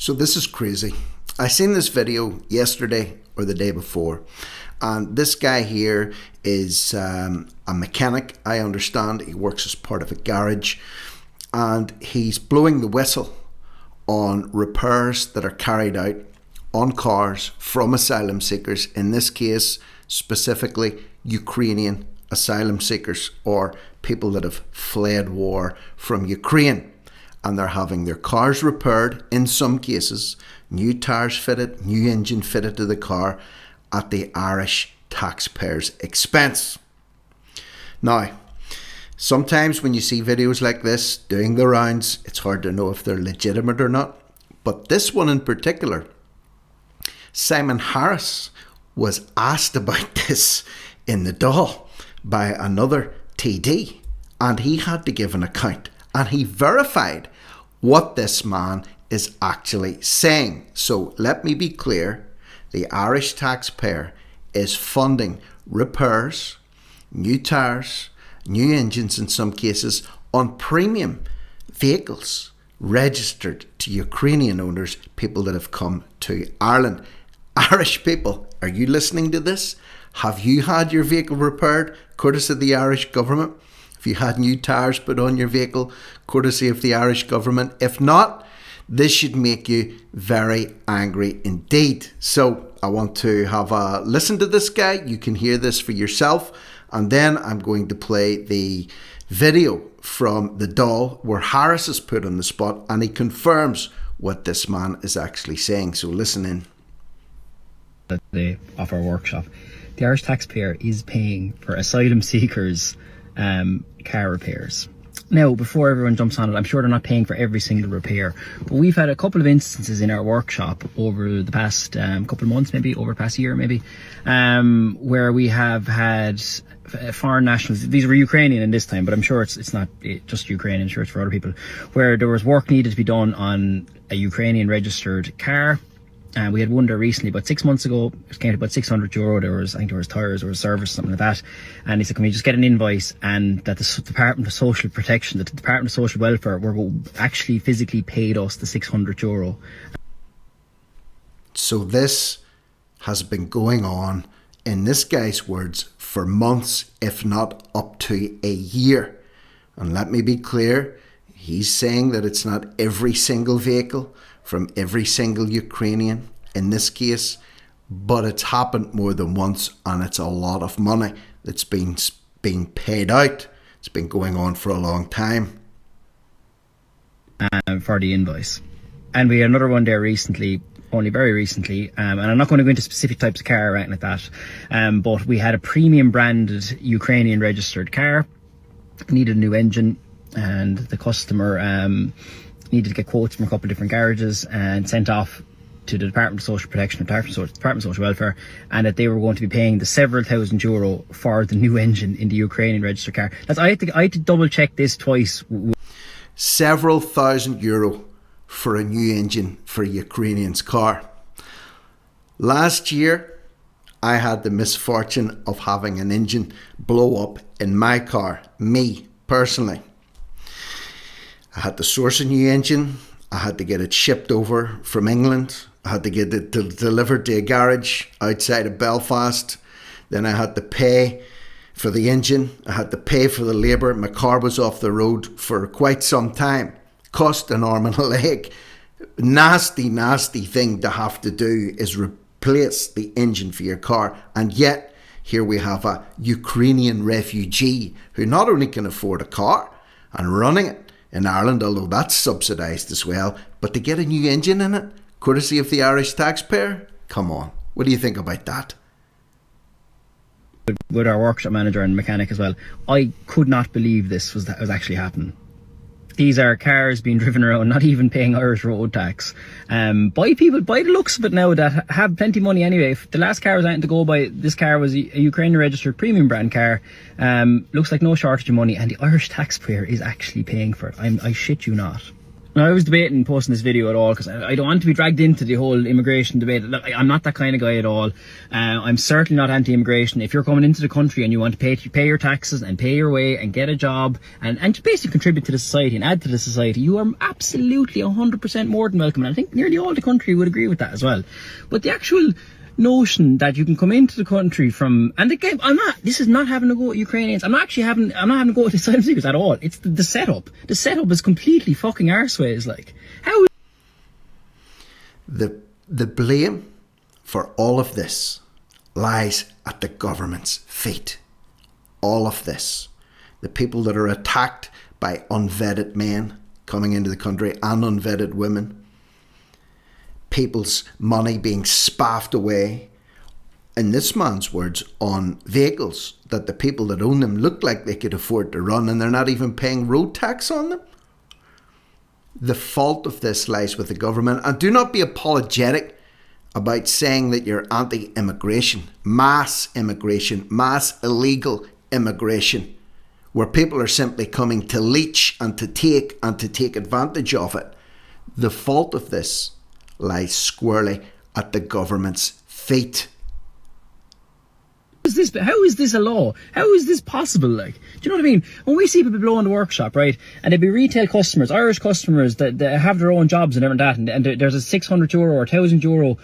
So this is crazy. I seen this video yesterday or the day before, and this guy here is a mechanic. I understand he works as part of a garage, and he's blowing the whistle on repairs that are carried out on cars from asylum seekers, in this case specifically Ukrainian asylum seekers, or people that have fled war from Ukraine, and they're having their cars repaired, in some cases new tyres fitted, new engine fitted to the car at the Irish taxpayers' expense. Now, sometimes when you see videos like this doing the rounds, it's hard to know if they're legitimate or not. But this one in particular, Simon Harris was asked about this in the Dáil by another TD, and he had to give an account, and he verified what this man is actually saying. So let me be clear, the Irish taxpayer is funding repairs, new tyres, new engines in some cases, on premium vehicles registered to Ukrainian owners, people that have come to Ireland. Irish people, are you listening to this? Have you had your vehicle repaired courtesy of the Irish government? Have you had new tyres put on your vehicle courtesy of the Irish government? If not, this should make you very angry indeed. So I want to have a listen to this guy. You can hear this for yourself. And then I'm going to play the video from the Dáil where Harris is put on the spot, and he confirms what this man is actually saying. So listen in. Of our workshop, the Irish taxpayer is paying for asylum seekers' car repairs. Now, before everyone jumps on it, I'm sure they're not paying for every single repair, but we've had a couple of instances in our workshop over the past couple of months, maybe over the past year, maybe, where we have had foreign nationals. These were Ukrainian in this time, but I'm sure it's not just Ukrainian, I'm sure it's for other people, where there was work needed to be done on a Ukrainian registered car. We had one there recently, about 6 months ago. It came to about €600. There was tyres or a service, something like that. And he said, can we just get an invoice, and that the Department of Social Protection, that the Department of Social Welfare were actually physically paid us the €600. So this has been going on, in this guy's words, for months, if not up to a year. And let me be clear, he's saying that it's not every single vehicle from every single Ukrainian in this case, but it's happened more than once, and it's a lot of money that's being paid out. It's been going on for a long time. For the invoice. And we had another one there recently, only very recently, and I'm not going to go into specific types of car or anything like that, but we had a premium branded Ukrainian registered car, needed a new engine, and the customer needed to get quotes from a couple of different garages and sent off to the Department of Social Protection, Department of Social Welfare, and that they were going to be paying the several €1,000 for the new engine in the Ukrainian registered car. I had to double check this twice. Several €1,000 for a new engine for a Ukrainian's car. Last year, I had the misfortune of having an engine blow up in my car, me personally. I had to source a new engine. I had to get it shipped over from England. I had to get it delivered to a garage outside of Belfast. Then I had to pay for the engine. I had to pay for the labour. My car was off the road for quite some time. Cost an arm and a leg. Nasty, nasty thing to have to do is replace the engine for your car. And yet, here we have a Ukrainian refugee who not only can afford a car and running it in Ireland, although that's subsidised as well, but to get a new engine in it, courtesy of the Irish taxpayer? Come on, what do you think about that? With our workshop manager and mechanic as well, I could not believe this was actually happening. These are cars being driven around, not even paying Irish road tax, by people, by the looks of it now, that have plenty of money anyway. If the last car was anything to go by, this car was a Ukrainian registered premium brand car. Looks like no shortage of money, and the Irish taxpayer is actually paying for it. I shit you not. Now, I was debating posting this video at all because I don't want to be dragged into the whole immigration debate. Look, I'm not that kind of guy at all. I'm certainly not anti-immigration. If you're coming into the country and you want to pay your taxes and pay your way and get a job and to basically contribute to the society and add to the society, you are absolutely 100% more than welcome. And I think nearly all the country would agree with that as well. But the actual notion that you can come into the country from, and again, this is not having to go at Ukrainians. I'm not having to go at asylum seekers at all. It's the setup. The setup is completely fucking arseways. Like, how? The blame for all of this lies at the government's feet. All of this. The people that are attacked by unvetted men coming into the country and unvetted women. People's money being spaffed away, in this man's words, on vehicles that the people that own them look like they could afford to run, and they're not even paying road tax on them. The fault of this lies with the government. And do not be apologetic about saying that you're anti-immigration, mass illegal immigration, where people are simply coming to leech and to take advantage of it. The fault of this lies squarely at the government's feet. How is this a law? How is this possible? Like, do you know what I mean? When we see people blow in the workshop, right, and there'd be retail customers, Irish customers that have their own jobs and everything that, and there's a €600 or €1,000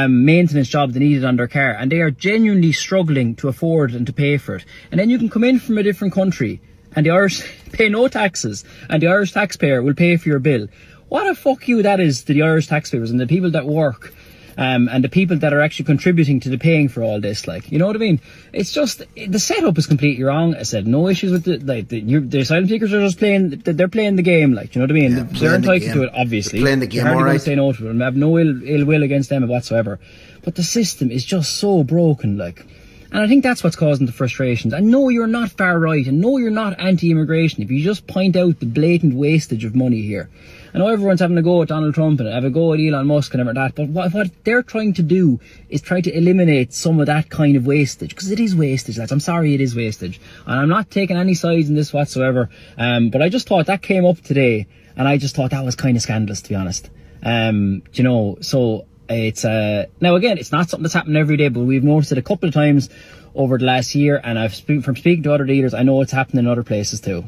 maintenance job they needed on their car, and they are genuinely struggling to afford and to pay for it. And then you can come in from a different country, and the Irish pay no taxes, and the Irish taxpayer will pay for your bill. What a fuck you that is to the Irish taxpayers and the people that work, and the people that are actually contributing to the paying for all this. Like, you know what I mean? It's just, the setup is completely wrong. I said no issues with the asylum seekers are just playing. They're playing the game. Like, you know what I mean? Yeah, they're entitled to it, obviously. They're playing the game, all right. Say no to it, and I have no ill will against them whatsoever. But the system is just so broken. Like. And I think that's what's causing the frustrations. And no, you're not far right, and no, you're not anti-immigration if you just point out the blatant wastage of money here. I know everyone's having a go at Donald Trump and have a go at Elon Musk and everything like that, but what they're trying to do is try to eliminate some of that kind of wastage, because it is wastage, lads. I'm sorry, it is wastage. And I'm not taking any sides in this whatsoever, but I just thought that came up today, and I just thought that was kind of scandalous, to be honest. You know, so it's now again, it's not something that's happening every day, but we've noticed it a couple of times over the last year, and from speaking to other dealers, I know it's happening in other places too.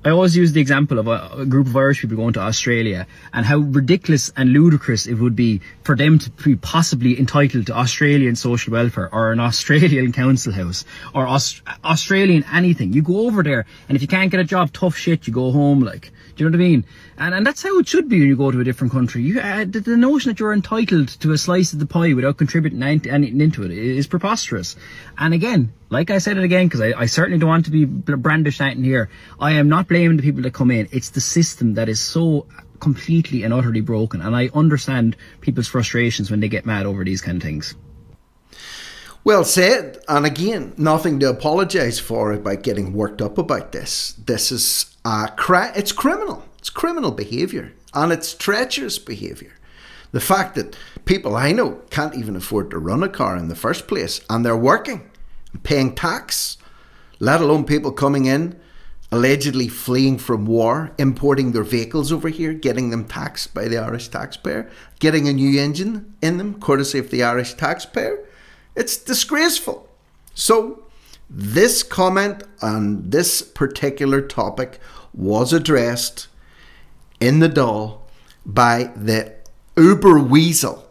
I always use the example of a group of Irish people going to Australia and how ridiculous and ludicrous it would be for them to be possibly entitled to Australian social welfare or an Australian council house or Australian anything. You go over there, and if you can't get a job, tough shit, you go home. Like, do you know what I mean? And that's how it should be when you go to a different country. The notion that you're entitled to a slice of the pie without contributing anything into it is preposterous. And again, like I said it again, because I certainly don't want to be brandished anything here, I am not blaming the people that come in. It's the system that is so completely and utterly broken, and I understand people's frustrations when they get mad over these kind of things. Well said, and again, nothing to apologise for about getting worked up about this. This is it's criminal. It's criminal behaviour, and it's treacherous behaviour. The fact that people I know can't even afford to run a car in the first place, and they're working and paying tax, let alone people coming in, allegedly fleeing from war, importing their vehicles over here, getting them taxed by the Irish taxpayer, getting a new engine in them, courtesy of the Irish taxpayer. It's disgraceful. So, this comment on this particular topic was addressed in the Dáil by the uber weasel,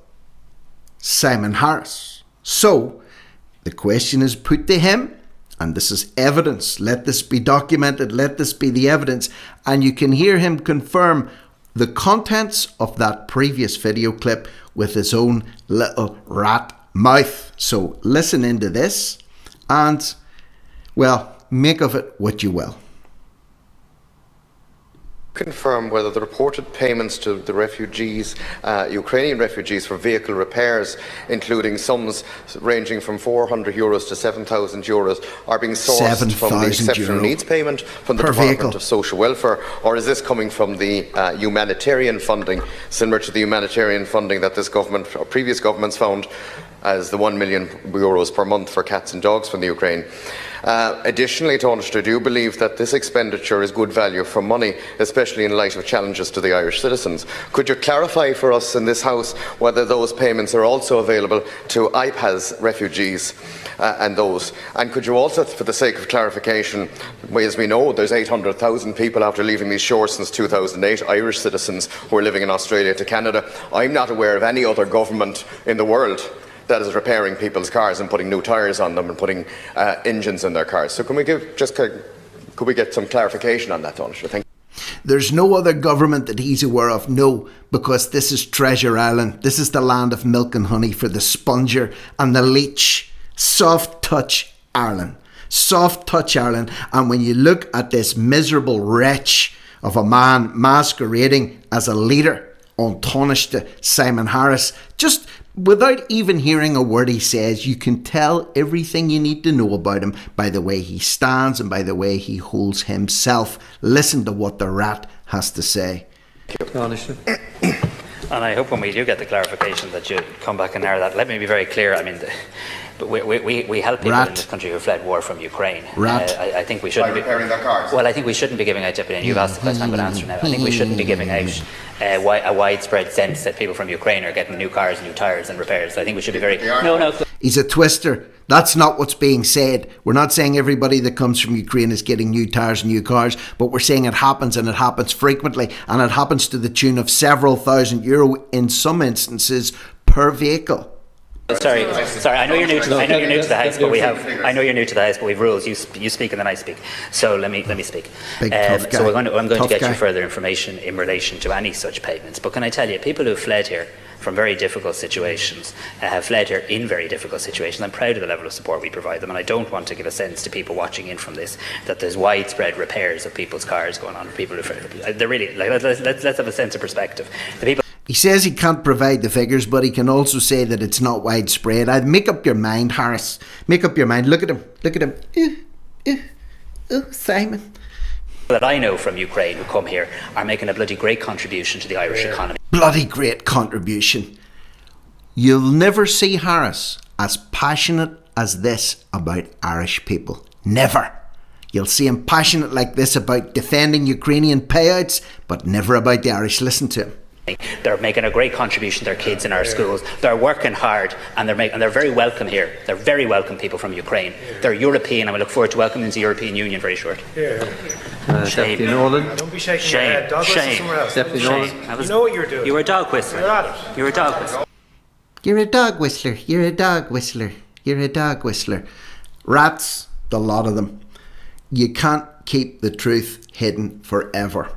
Simon Harris. So, the question is put to him, and this is evidence. Let this be documented. Let this be the evidence. And you can hear him confirm the contents of that previous video clip with his own little rat mouth. So listen into this and, well, make of it what you will. Confirm whether the reported payments to the refugees, Ukrainian refugees, for vehicle repairs, including sums ranging from €400 to €7,000, are being sourced from the exceptional needs payment from the Department of Social Welfare, or is this coming from the humanitarian funding, similar to the humanitarian funding that this government or previous governments found as the €1 million per month for cats and dogs from the Ukraine? Additionally, Taoiseach, I do believe that this expenditure is good value for money, especially in light of challenges to the Irish citizens. Could you clarify for us in this House whether those payments are also available to IPAS refugees and those? And could you also, for the sake of clarification, as we know, there's 800,000 people after leaving these shores since 2008, Irish citizens who are living in Australia to Canada. I'm not aware of any other government in the world that is repairing people's cars and putting new tyres on them and putting engines in their cars. So could we get some clarification on that, Taoiseach? Thank you. There's no other government that he's aware of, no, because this is Treasure Island. This is the land of milk and honey for the sponger and the leech. Soft touch Ireland. Soft touch Ireland. And when you look at this miserable wretch of a man masquerading as a leader on Taoiseach Simon Harris, just without even hearing a word he says, you can tell everything you need to know about him by the way he stands and by the way he holds himself. Listen to what the rat has to say. And I hope when we do get the clarification that you come back and narrow that. Let me be very clear. I mean, we help people in this country who fled war from Ukraine. I think we shouldn't be repairing their cars. Well, I think we shouldn't be giving out tipping, and you've asked the question I'm going to answer now. I think we shouldn't be giving out a widespread sense that people from Ukraine are getting new cars, new tyres and repairs. I think we should be very... No. He's a twister. That's not what's being said. We're not saying everybody that comes from Ukraine is getting new tyres and new cars, but we're saying it happens, and it happens frequently, and it happens to the tune of several €1,000 in some instances per vehicle. Sorry. I know you're new to the House, but I know you're new to the House, but we've rules. You speak and then I speak. So let me speak. So I'm going to get you further information in relation to any such payments. But can I tell you, people who have fled here from very difficult situations have fled here in very difficult situations. I'm proud of the level of support we provide them, and I don't want to give a sense to people watching in from this that there's widespread repairs of people's cars going on. People who they're really let's have a sense of perspective. The people. He says he can't provide the figures, but he can also say that it's not widespread. I'd make up your mind, Harris. Make up your mind. Look at him. Simon. That I know from Ukraine who come here are making a bloody great contribution to the Irish economy. Bloody great contribution. You'll never see Harris as passionate as this about Irish people. Never. You'll see him passionate like this about defending Ukrainian payouts, but never about the Irish. Listen to him. They're making a great contribution to their kids in our schools. They're working hard, and they're very welcome here. They're very welcome people from Ukraine. They're European, and we look forward to welcoming them to the European Union very shortly. Shame. Deputy Nolan. Don't be shaking your head. Dog whistle somewhere else. Deputy Nolan. You know what you're doing. You're a dog whistler. You're a dog whistler. You're a dog whistler. You're a dog whistler. You're a dog whistler. Rats, the lot of them. You can't keep the truth hidden forever.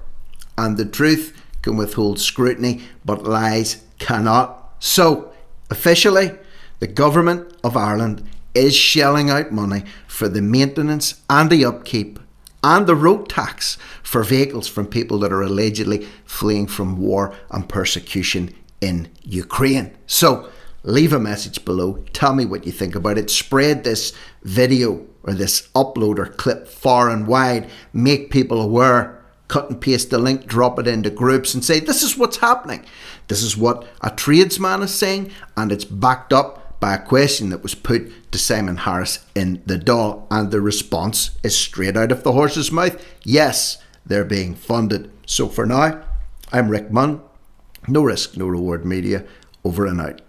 And the truth can withhold scrutiny, but lies cannot. So, officially, the government of Ireland is shelling out money for the maintenance and the upkeep and the road tax for vehicles from people that are allegedly fleeing from war and persecution in Ukraine. So, leave a message below. Tell me what you think about it. Spread this video or this upload or clip far and wide. Make people aware. Cut and paste the link, drop it into groups and say, this is what's happening. This is what a tradesman is saying, and it's backed up by a question that was put to Simon Harris in the Dáil, and the response is straight out of the horse's mouth. Yes, they're being funded. So for now, I'm Rick Munn. No risk, no reward media. Over and out.